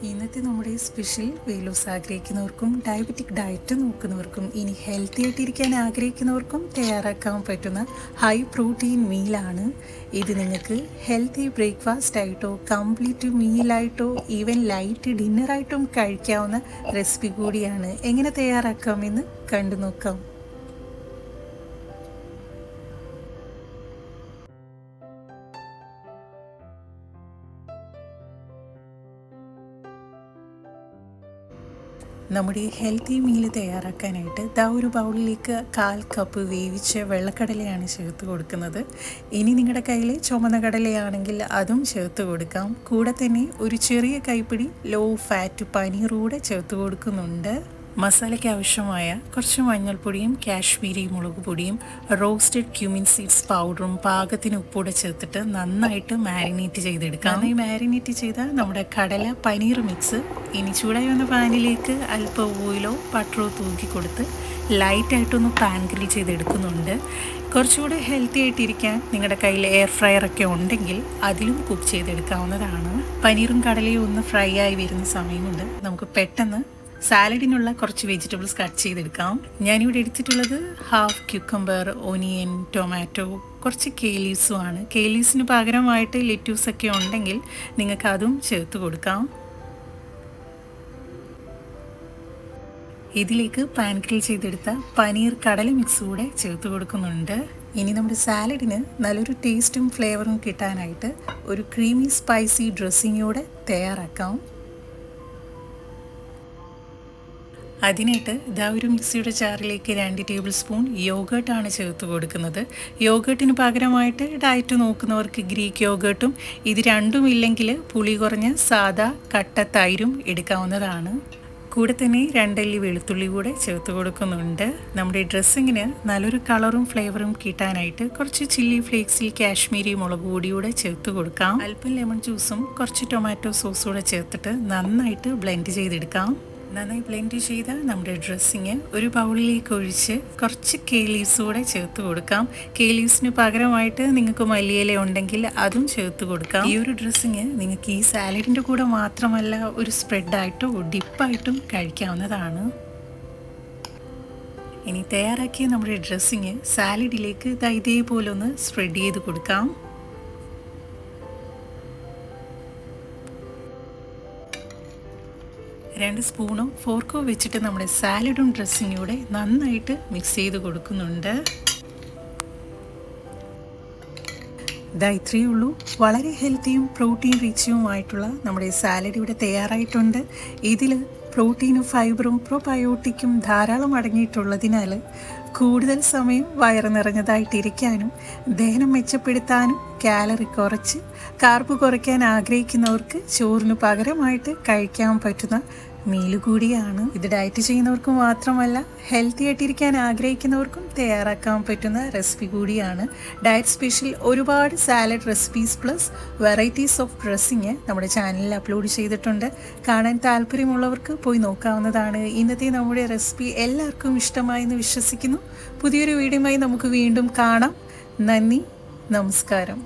ഇന്നത്തെ നമ്മുടെ special weight loss ആഗ്രഹിക്കുന്നവർക്കും ഡയബറ്റിക് ഡയറ്റ് നോക്കുന്നവർക്കും ഇനി ഹെൽത്തി ആയിട്ടിരിക്കാൻ ആഗ്രഹിക്കുന്നവർക്കും തയ്യാറാക്കാൻ പറ്റുന്ന ഹൈ പ്രോട്ടീൻ മീലാണ് ഇത്. നിങ്ങൾക്ക് ഹെൽത്തി ബ്രേക്ക്ഫാസ്റ്റ് ആയിട്ടോ കംപ്ലീറ്റ് മീലായിട്ടോ ഈവൻ ലൈറ്റ് ഡിന്നറായിട്ടും കഴിക്കാവുന്ന റെസിപ്പി കൂടിയാണ്. എങ്ങനെ തയ്യാറാക്കാമെന്ന് കണ്ടു നോക്കാം. നമ്മുടെ ഹെൽത്തി മീൽ തയ്യാറാക്കാനായിട്ട് ഒരു ബൗളിലേക്ക് 1/4 കപ്പ് വേവിച്ച വെള്ളക്കടലയാണ് ചേർത്ത് കൊടുക്കുന്നത്. ഇനി നിങ്ങളുടെ കയ്യിൽ ചുമന്ന കടലയാണെങ്കിൽ അതും ചേർത്ത് കൊടുക്കാം. കൂടെ തന്നെ ഒരു ചെറിയ കൈപ്പിടി ലോ ഫാറ്റ് പനീർ കൂടെ ചേർത്ത് കൊടുക്കുന്നുണ്ട്. മസാലയ്ക്ക് ആവശ്യമായ കുറച്ച് മഞ്ഞൾപ്പൊടിയും കാശ്മീരി മുളക് പൊടിയും റോസ്റ്റഡ് ക്യൂമിൻ സീഡ്സ് പൗഡറും പാകത്തിന് ഉപ്പൂടെ ചേർത്തിട്ട് നന്നായിട്ട് മാരിനേറ്റ് ചെയ്തെടുക്കാം. നന്നായി മാരിനേറ്റ് ചെയ്ത നമ്മുടെ കടല പനീർ മിക്സ് ഇനി ചൂടായി വന്ന പാനിലേക്ക് അല്പം ഓയിലോ ബട്ടറോ തൂക്കി കൊടുത്ത് ലൈറ്റായിട്ടൊന്ന് പാൻ ഗ്രിൽ ചെയ്തെടുക്കുന്നുണ്ട്. കുറച്ചുകൂടെ ഹെൽത്തി ആയിട്ടിരിക്കാൻ നിങ്ങളുടെ കയ്യിൽ എയർ ഫ്രയറൊക്കെ ഉണ്ടെങ്കിൽ അതിലും കുക്ക് ചെയ്തെടുക്കാവുന്നതാണ്. പനീറും കടലയും ഒന്ന് ഫ്രൈ ആയി വരുന്ന സമയം കൊണ്ട് നമുക്ക് പെട്ടെന്ന് സാലഡിനുള്ള കുറച്ച് വെജിറ്റബിൾസ് കട്ട് ചെയ്തെടുക്കാം. ഞാനിവിടെ എടുത്തിട്ടുള്ളത് 1/2 ക്യൂക്കംബർ, ഒനിയൻ, ടൊമാറ്റോ, കുറച്ച് കേലീസുമാണ്. കേലീസിന് പകരമായിട്ട് ലെറ്റ്യൂസൊക്കെ ഉണ്ടെങ്കിൽ നിങ്ങൾക്ക് അതും ചേർത്ത് കൊടുക്കാം. ഇതിലേക്ക് പാൻ ഗ്രിൽ ചെയ്തെടുത്ത പനീർ കടല മിക്സ് കൂടെ ചേർത്ത് കൊടുക്കുന്നുണ്ട്. ഇനി നമ്മുടെ സാലഡിന് നല്ലൊരു ടേസ്റ്റും ഫ്ലേവറും കിട്ടാനായിട്ട് ഒരു ക്രീമി സ്പൈസി ഡ്രസ്സിങ്ങോടെ തയ്യാറാക്കാം. അതിനായിട്ട് ഒരു മിക്സിയുടെ ജാറിലേക്ക് 2 ടേബിൾ സ്പൂൺ യോഗേർട്ടാണ് ചേർത്ത് കൊടുക്കുന്നത്. യോഗേർട്ടിന് പകരമായിട്ട് ഡയറ്റ് നോക്കുന്നവർക്ക് ഗ്രീക്ക് യോഗേർട്ടും ഇത് രണ്ടും ഇല്ലെങ്കിൽ പുളി കുറഞ്ഞ സാദാ കട്ട തൈരും എടുക്കാവുന്നതാണ്. കൂടെ തന്നെ 2 അല്ലി വെളുത്തുള്ളി കൂടെ ചേർത്ത് കൊടുക്കുന്നുണ്ട്. നമ്മുടെ ഡ്രസ്സിങ്ങിന് നല്ലൊരു കളറും ഫ്ലേവറും കിട്ടാനായിട്ട് കുറച്ച് ചില്ലി ഫ്ലേക്സിൽ കാശ്മീരി മുളക് പൊടിയൂടെ ചേർത്ത് കൊടുക്കാം. അല്പം ലെമൺ ജ്യൂസും കുറച്ച് ടൊമാറ്റോ സോസും കൂടെ ചേർത്തിട്ട് നന്നായിട്ട് ബ്ലെൻഡ് ചെയ്തെടുക്കാം. നന്നായി ബ്ലെൻഡ് ചെയ്ത നമ്മുടെ ഡ്രസ്സിങ് ഒരു ബൗളിലേക്ക് ഒഴിച്ച് കുറച്ച് കേലീവ്സ് കൂടെ ചേർത്ത് കൊടുക്കാം. കേലീവ്സിന് പകരമായിട്ട് നിങ്ങൾക്ക് മല്ലിയില ഉണ്ടെങ്കിൽ അതും ചേർത്ത് കൊടുക്കാം. ഈ ഒരു ഡ്രസ്സിങ് നിങ്ങൾക്ക് ഈ സാലഡിൻ്റെ കൂടെ മാത്രമല്ല ഒരു സ്പ്രെഡായിട്ടോ ഡിപ്പായിട്ടും കഴിക്കാവുന്നതാണ്. ഇനി തയ്യാറാക്കിയ നമ്മുടെ ഡ്രസ്സിങ് സാലഡിലേക്ക് ഇതേപോലെ ഒന്ന് സ്പ്രെഡ് ചെയ്ത് കൊടുക്കാം. 2 സ്പൂണോ ഫോർക്കോ വെച്ചിട്ട് നമ്മുടെ സാലഡും ഡ്രസ്സിങ്ങൂടെ നന്നായിട്ട് മിക്സ് ചെയ്ത് കൊടുക്കുന്നുണ്ട്. ഇത്രയേ ഉള്ളൂ. വളരെ ഹെൽത്തിയും പ്രോട്ടീൻ റിച്ചുമായിട്ടുള്ള നമ്മുടെ സാലഡ് ഇവിടെ തയ്യാറായിട്ടുണ്ട്. ഇതിൽ പ്രോട്ടീനും ഫൈബറും പ്രോബയോട്ടിക്കും ധാരാളം അടങ്ങിയിട്ടുള്ളതിനാൽ കൂടുതൽ സമയം വയറ് നിറഞ്ഞതായിട്ടിരിക്കാനും ദഹനം മെച്ചപ്പെടുത്താനും കാലറി കുറച്ച് കാർബ് കുറയ്ക്കാൻ ആഗ്രഹിക്കുന്നവർക്ക് ചോറിന് പകരമായിട്ട് കഴിക്കാൻ പറ്റുന്ന മീൽ കൂടിയാണ്. ഇത് ഡയറ്റ് ചെയ്യുന്നവർക്ക് മാത്രമല്ല ഹെൽത്തി ആയിട്ടിരിക്കാൻ ആഗ്രഹിക്കുന്നവർക്കും തയ്യാറാക്കാൻ പറ്റുന്ന റെസിപ്പി കൂടിയാണ്. ഡയറ്റ് സ്പെഷ്യൽ ഒരുപാട് salad recipes plus varieties of dressing നമ്മുടെ ചാനലിൽ അപ്ലോഡ് ചെയ്തിട്ടുണ്ട്. കാണാൻ താല്പര്യമുള്ളവർക്ക് പോയി നോക്കാവുന്നതാണ്. ഇന്നത്തെ നമ്മുടെ റെസിപ്പി എല്ലാവർക്കും ഇഷ്ടമായി എന്ന് വിശ്വസിക്കുന്നു. പുതിയൊരു വീഡിയോയുമായി നമുക്ക് വീണ്ടും കാണാം. നന്ദി, നമസ്കാരം.